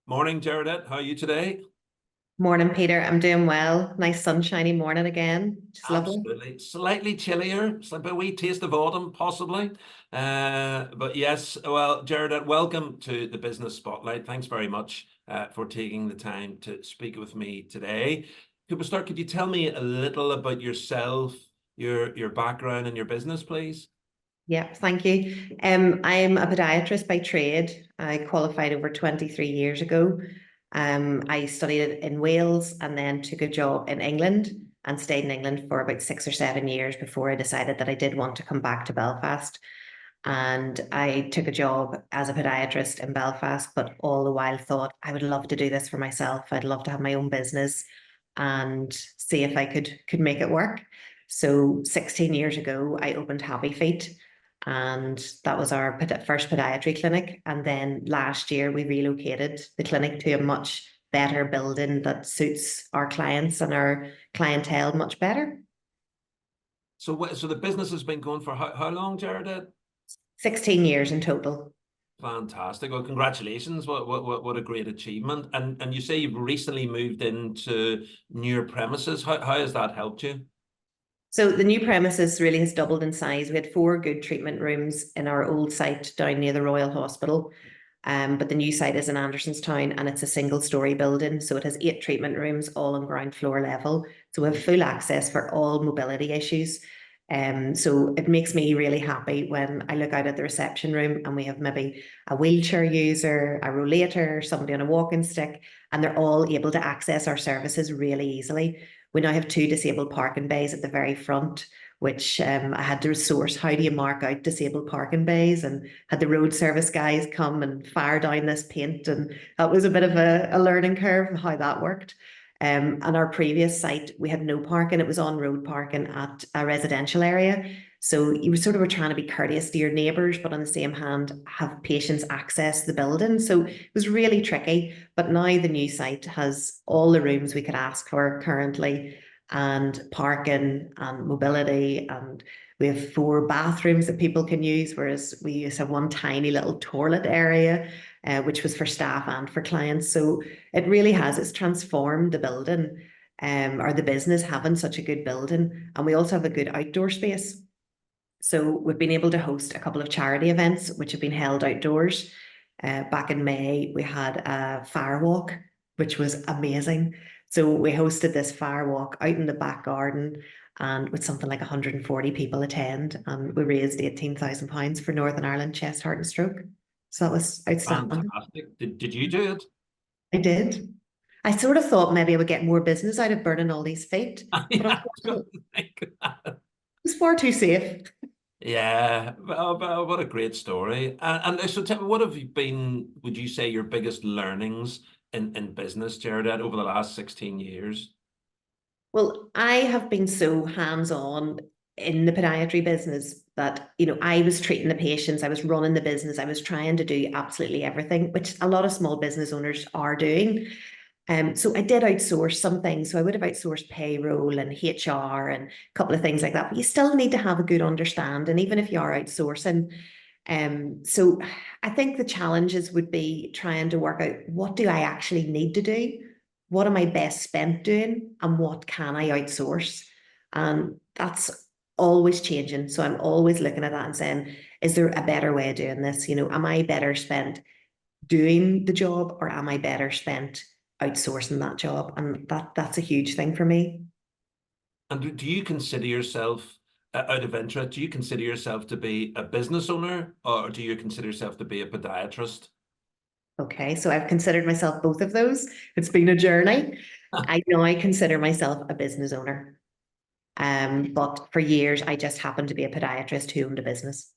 Morning, Gerardette. How are you today? Morning, Peter. I'm doing well. Nice sunshiny morning again. Just lovely. Absolutely. Slightly chillier, it's like a wee taste of autumn, possibly. But yes, well, Gerardette, welcome to the Business Spotlight. Thanks very much for taking the time to speak with me today. Could we start? Could you tell me a little about yourself, your background, and your business, please? Yeah, thank you. I'm a podiatrist by trade. I qualified over 23 years ago. I studied it in Wales and then took a job in England and stayed in England for about 6 or 7 years before I decided that I did want to come back to Belfast. And I took a job as a podiatrist in Belfast, but all the while thought I would love to do this for myself. I'd love to have my own business and see if I could make it work. So 16 years ago, I opened Happy Feet, and that was our first podiatry clinic. And then last year, we relocated the clinic to a much better building that suits our clients and our clientele much better. So the business has been going for how long, Gerardette? 16 years in total. Fantastic. Well, congratulations. What a great achievement. And you say you've recently moved into newer premises. How has that helped you? So the new premises really has doubled in size. We had four good treatment rooms in our old site down near the Royal Hospital. But the new site is in Andersonstown and it's a single story building. So it has 8 treatment rooms, all on ground floor level. So we have full access for all mobility issues. So it makes me really happy when I look out at the reception room and we have maybe a wheelchair user, a rollator, somebody on a walking stick, and they're all able to access our services really easily. We now have 2 disabled parking bays at the very front, which I had to resource. How do you mark out disabled parking bays? And had the road service guys come and fire down this paint. And that was a bit of a learning curve of how that worked. And our previous site, we had no parking. It was on road parking at a residential area. So you sort of were trying to be courteous to your neighbours, but on the same hand, have patients access the building. So it was really tricky. But now the new site has all the rooms we could ask for currently, and parking and mobility. And we have 4 bathrooms that people can use, whereas we used to have one tiny little toilet area, which was for staff and for clients. So it really has, it's transformed the building, or the business having such a good building. And we also have a good outdoor space. So we've been able to host a couple of charity events, which have been held outdoors. Back in May, we had a fire walk, which was amazing. So we hosted this fire walk out in the back garden, and with something like 140 people attend, and we raised £18,000 for Northern Ireland Chest, Heart and Stroke. So that was outstanding. Fantastic. Did you do it? I did. I sort of thought maybe I would get more business out of burning all these feet, but Yeah, I was going unfortunately, to think that. it was far too safe. Yeah, well, what a great story. And so tell me, what have you been, would you say, your biggest learnings in business, Gerardette, over the last 16 years? Well, I have been so hands-on in the podiatry business that, I was treating the patients, I was running the business, I was trying to do absolutely everything, which a lot of small business owners are doing. So I did outsource some things. So I would have outsourced payroll and HR and a couple of things like that. But you still need to have a good understanding, even if you are outsourcing. So I think the challenges would be trying to work out, what do I actually need to do? What am I best spent doing? And what can I outsource? And that's always changing. So I'm always looking at that and saying, is there a better way of doing this? Am I better spent doing the job, or am I better spent outsourcing that job? And that's a huge thing for me. And do you consider yourself, out of interest, do you consider yourself to be a business owner or do you consider yourself to be a podiatrist? Okay, so I've considered myself both of those. It's been a journey. I know I consider myself a business owner. But for years I just happened to be a podiatrist who owned a business.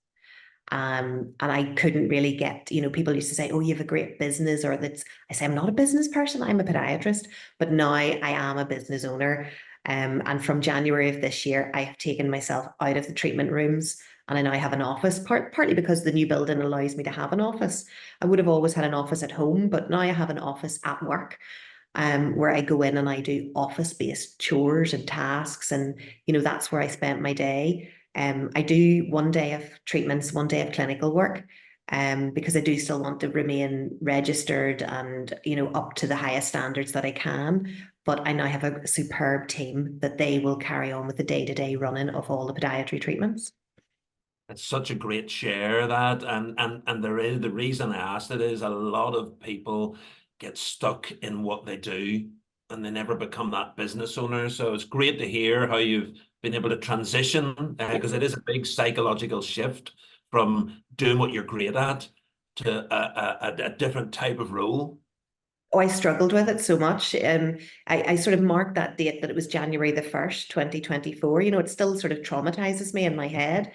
And I couldn't really get, people used to say, oh, you have a great business, or that's, I say, I'm not a business person, I'm a podiatrist, but now I am a business owner. And from January of this year, I have taken myself out of the treatment rooms and I now have an office, partly because the new building allows me to have an office. I would have always had an office at home, but now I have an office at work, where I go in and I do office-based chores and tasks, and that's where I spent my day. I do one day of treatments, one day of clinical work, because I do still want to remain registered and, up to the highest standards that I can. But I now have a superb team that they will carry on with the day-to-day running of all the podiatry treatments. It's such a great share that, and there is, the reason I asked it is a lot of people get stuck in what they do and they never become that business owner. So it's great to hear how you've been able to transition, because it is a big psychological shift from doing what you're great at to a different type of role. Oh, I struggled with it so much. I sort of marked that date that it was January the 1st, 2024. It still sort of traumatizes me in my head.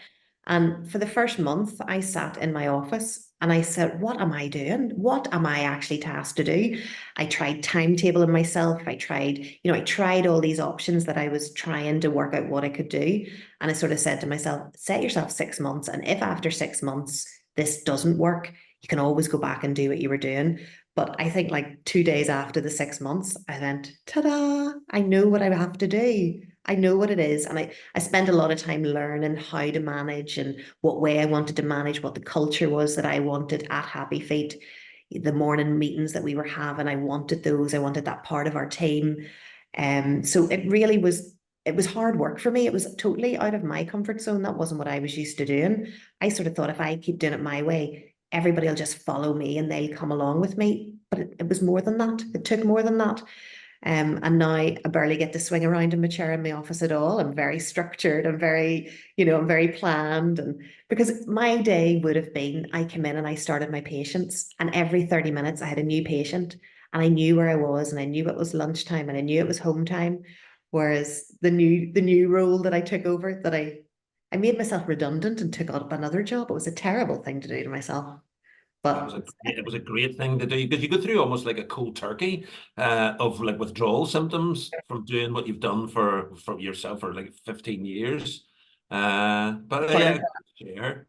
And for the first month, I sat in my office and I said, what am I doing? What am I actually tasked to do? I tried timetabling myself. I tried all these options that I was trying to work out what I could do. And I sort of said to myself, set yourself 6 months. And if after 6 months this doesn't work, you can always go back and do what you were doing. But I think like 2 days after the 6 months, I went, ta-da, I know what I have to do. I know what it is. And I spent a lot of time learning how to manage and what way I wanted to manage, what the culture was that I wanted at Happy Feet. The morning meetings that we were having, I wanted those. I wanted that part of our team. So it was hard work for me. It was totally out of my comfort zone. That wasn't what I was used to doing. I sort of thought if I keep doing it my way, everybody will just follow me and they'll come along with me. But it was more than that. It took more than that. And now I barely get to swing around in my chair in my office at all. I'm very structured. I'm very planned. And because my day would have been, I come in and I started my patients, and every 30 minutes I had a new patient, and I knew where I was, and I knew it was lunchtime, and I knew it was home time. Whereas the new role that I took over, that I made myself redundant and took up another job. It was a terrible thing to do to myself. But It was a great thing to do, because you go through almost like a cold turkey of like withdrawal symptoms from doing what you've done for yourself for like 15 years. But part of yeah, share.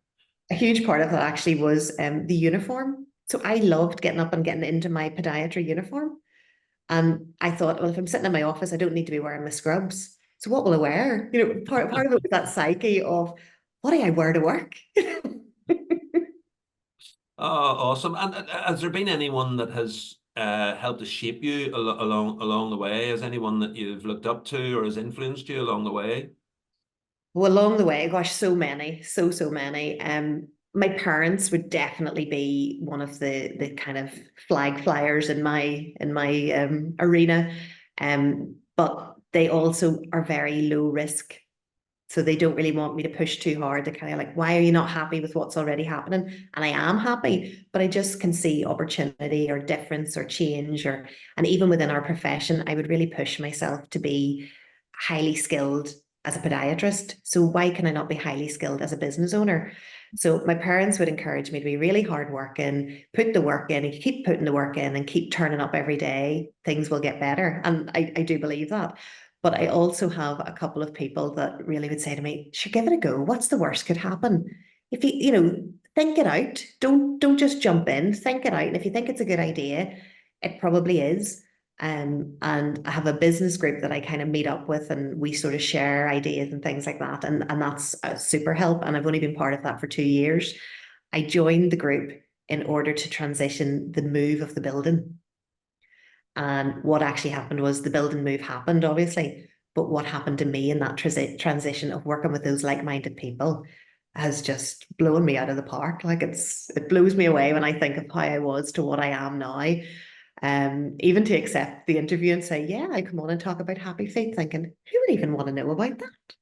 a huge part of that actually was the uniform. So I loved getting up and getting into my podiatry uniform. And I thought, well, if I'm sitting in my office, I don't need to be wearing my scrubs. So what will I wear? Part of it was that psyche of what do I wear to work? Oh, awesome. And has there been anyone that has helped to shape you along the way? Has anyone that you've looked up to or has influenced you along the way? Well, along the way, gosh, so many, so many. My parents would definitely be one of the kind of flag flyers in my arena. But they also are very low risk. So they don't really want me to push too hard. They're kind of like, why are you not happy with what's already happening? And I am happy, but I just can see opportunity or difference or change, and even within our profession, I would really push myself to be highly skilled as a podiatrist. So why can I not be highly skilled as a business owner? So my parents would encourage me to be really hardworking, put the work in, and keep putting the work in and keep turning up every day, things will get better. And I do believe that. But I also have a couple of people that really would say to me, sure, give it a go. What's the worst could happen? If think it out. Don't just jump in, think it out. And if you think it's a good idea, it probably is. And I have a business group that I kind of meet up with, and we sort of share ideas and things like that. And that's a super help. And I've only been part of that for 2 years. I joined the group in order to transition the move of the building. And what actually happened was the building move happened, obviously. But what happened to me in that transition of working with those like-minded people has just blown me out of the park. Like it blows me away when I think of how I was to what I am now. Even to accept the interview and say, yeah, I come on and talk about Happy Feet, thinking, who would even want to know about that?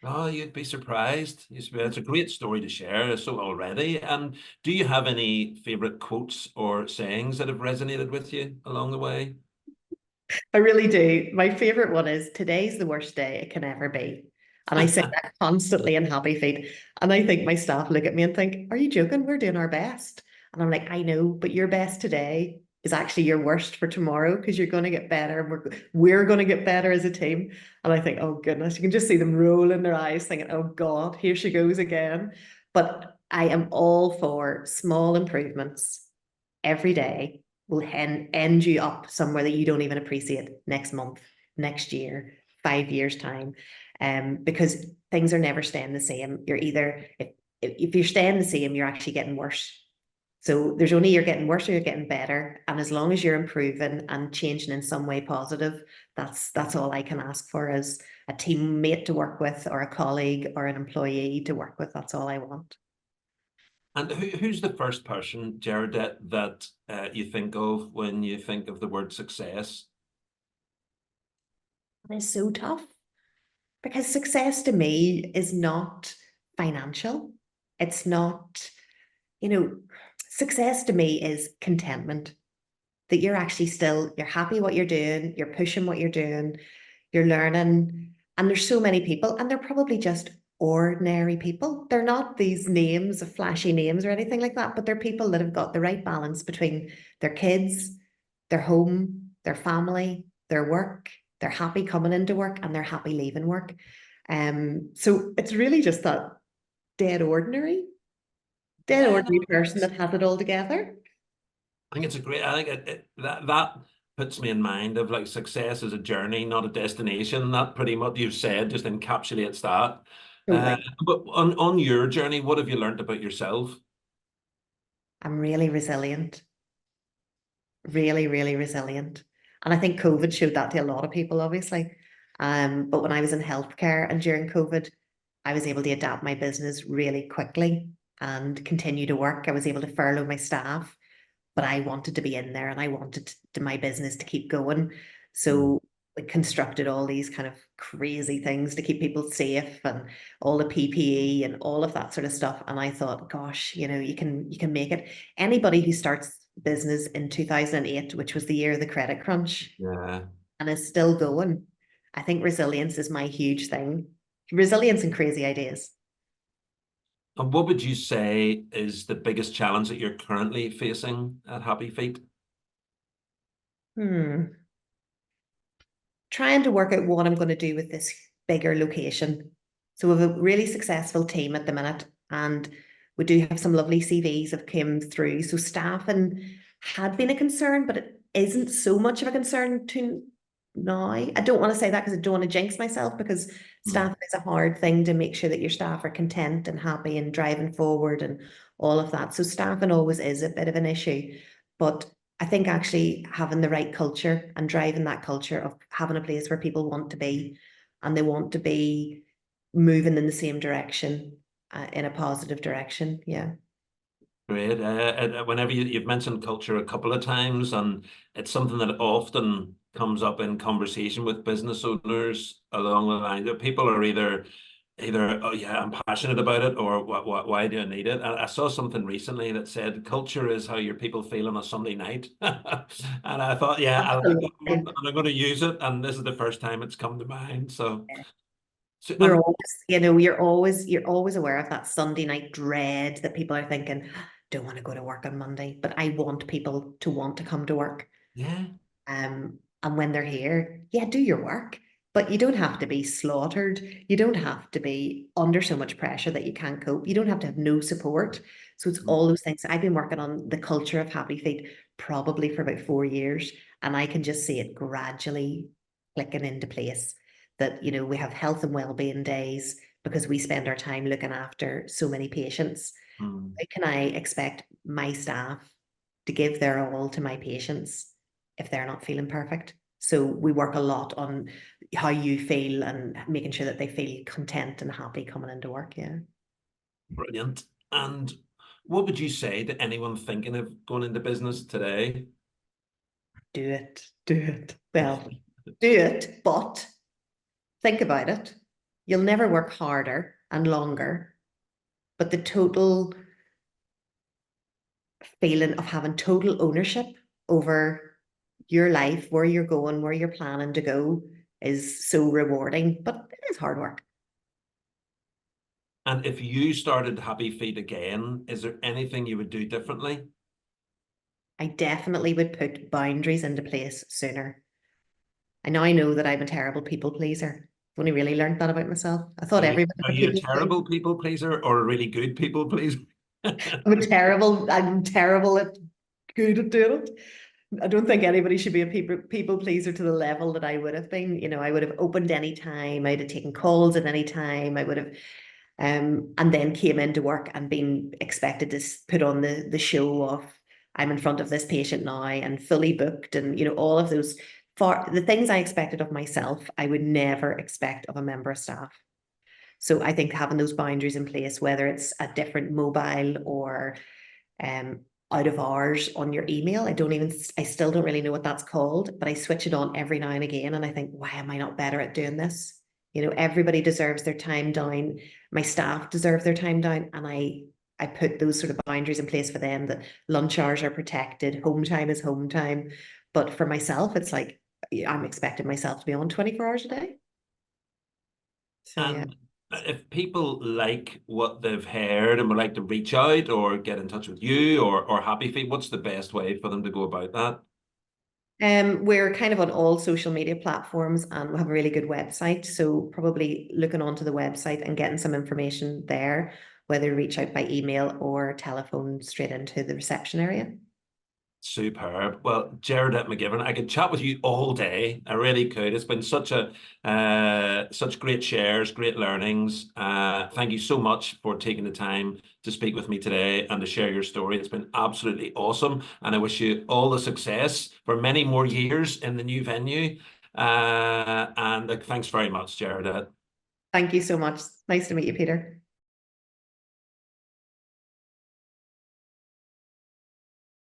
Oh, you'd be surprised. It's a great story to share, so already. And do you have any favorite quotes or sayings that have resonated with you along the way? I really do. My favorite one is today's the worst day it can ever be. And I say that constantly in Happy Feet. And I think my staff look at me and think, are you joking? We're doing our best. And I'm like, I know, but your best today is actually your worst for tomorrow, because you're going to get better. And we're going to get better as a team. And I think, oh goodness, you can just see them roll in their eyes thinking, oh God, here she goes again. But I am all for small improvements every day will end you up somewhere that you don't even appreciate next month, next year, 5 years' time. Because things are never staying the same. You're either, if you're staying the same, you're actually getting worse. So there's only you're getting worse or you're getting better. And as long as you're improving and changing in some way positive, that's all I can ask for as a teammate to work with or a colleague or an employee to work with. That's all I want. And who's the first person, Gerardette, that you think of when you think of the word success? It's so tough because success to me is not financial. It's not, you know, success to me is contentment. That you're actually still, you're happy what you're doing, you're pushing what you're doing, you're learning. And there's so many people, and they're probably just ordinary people. They're not these names of flashy names or anything like that, but they're people that have got the right balance between their kids, their home, their family, their work. They're happy coming into work and they're happy leaving work. So it's really just that dead ordinary, dead Yeah, ordinary no, person that has it all together. I think it's a great. I think that puts me in mind of like success as a journey, not a destination. That pretty much you've said just encapsulates that. Uh, Totally. but on your journey, what have you learned about yourself? I'm really resilient. Really, really resilient. And I think COVID showed that to a lot of people, obviously. But when I was in healthcare and during COVID, I was able to adapt my business really quickly and continue to work. I was able to furlough my staff, but I wanted to be in there and I wanted my business to keep going. Mm, So we constructed all these kind of crazy things to keep people safe and all the PPE and all of that sort of stuff. And I thought, gosh, you can make it. Anybody who starts business in 2008, which was the year of the credit crunch, yeah. and is still going, I think resilience is my huge thing. Resilience and crazy ideas. And what would you say is the biggest challenge that you're currently facing at Happy Feet? Hmm. Trying to work out what I'm going to do with this bigger location. So we have a really successful team at the minute, and we do have some lovely CVs that came through. So staffing had been a concern, but it isn't so much of a concern to now. I don't want to say that because I don't want to jinx myself, because Mm, staffing is a hard thing to make sure that your staff are content and happy and driving forward and all of that. So staffing always is a bit of an issue, but I think actually having the right culture and driving that culture of having a place where people want to be and they want to be moving in the same direction, in a positive direction. Yeah. great. Whenever you've mentioned culture a couple of times, and it's something that often comes up in conversation with business owners along the line that people are either oh yeah, I'm passionate about it, or why do I need it? And I saw something recently that said culture is how your people feel on a Sunday night, and I thought, yeah, I like that one, Absolutely. and I'm going to use it. And this is the first time it's come to mind. So We're always, you're always aware of that Sunday night dread that people are thinking, don't want to go to work on Monday, but I want people to want to come to work. yeah. And when they're here, yeah, do your work, but you don't have to be slaughtered. You don't have to be under so much pressure that you can't cope. You don't have to have no support. So it's all those things. I've been working on the culture of Happy Feet probably for about 4 years, and I can just see it gradually clicking into place. That we have health and well-being days because we spend our time looking after so many patients. Mm. How can I expect my staff to give their all to my patients if they're not feeling perfect? So we work a lot on how you feel and making sure that they feel content and happy coming into work. Yeah. Brilliant. And what would you say to anyone thinking of going into business today? Do it. Do it. Well, do it, but think about it. You'll never work harder and longer, but the total feeling of having total ownership over your life, where you're going, where you're planning to go, is so rewarding, but it is hard work. And if you started Happy Feet again, is there anything you would do differently? I definitely would put boundaries into place sooner. I know that I'm a terrible people pleaser. I've only really learned that about myself. I thought Are you everybody are was a you a people pleaser. terrible people pleaser or a really good people pleaser? I'm terrible at good at doing it. I don't think anybody should be a people pleaser to the level that I would have been. I would have opened any time. I'd have taken calls at any time. And then came into work and been expected to put on the show of, I'm in front of this patient now and fully booked, and all of those, for the things I expected of myself, I would never expect of a member of staff. So I think having those boundaries in place, whether it's a different mobile or out of hours on your email, I still don't really know what that's called, but I switch it on every now and again, and I think, why am I not better at doing this? Everybody deserves their time down. My staff deserve their time down, and I put those sort of boundaries in place for them, that lunch hours are protected, home time is home time. But for myself, it's like I'm expecting myself to be on 24 hours a day. So yeah. And if people like what they've heard and would like to reach out or get in touch with you or Happy Feet, what's the best way for them to go about that? We're kind of on all social media platforms, and we have a really good website. So probably looking onto the website and getting some information there, whether reach out by email or telephone straight into the reception area. Superb. Well, Gerardette McGivern, I could chat with you all day. I really could. It's been such great shares, great learnings. Thank you so much for taking the time to speak with me today and to share your story. It's been absolutely awesome, and I wish you all the success for many more years in the new venue. And thanks very much, Gerardette. Thank you so much. Nice to meet you, Peter.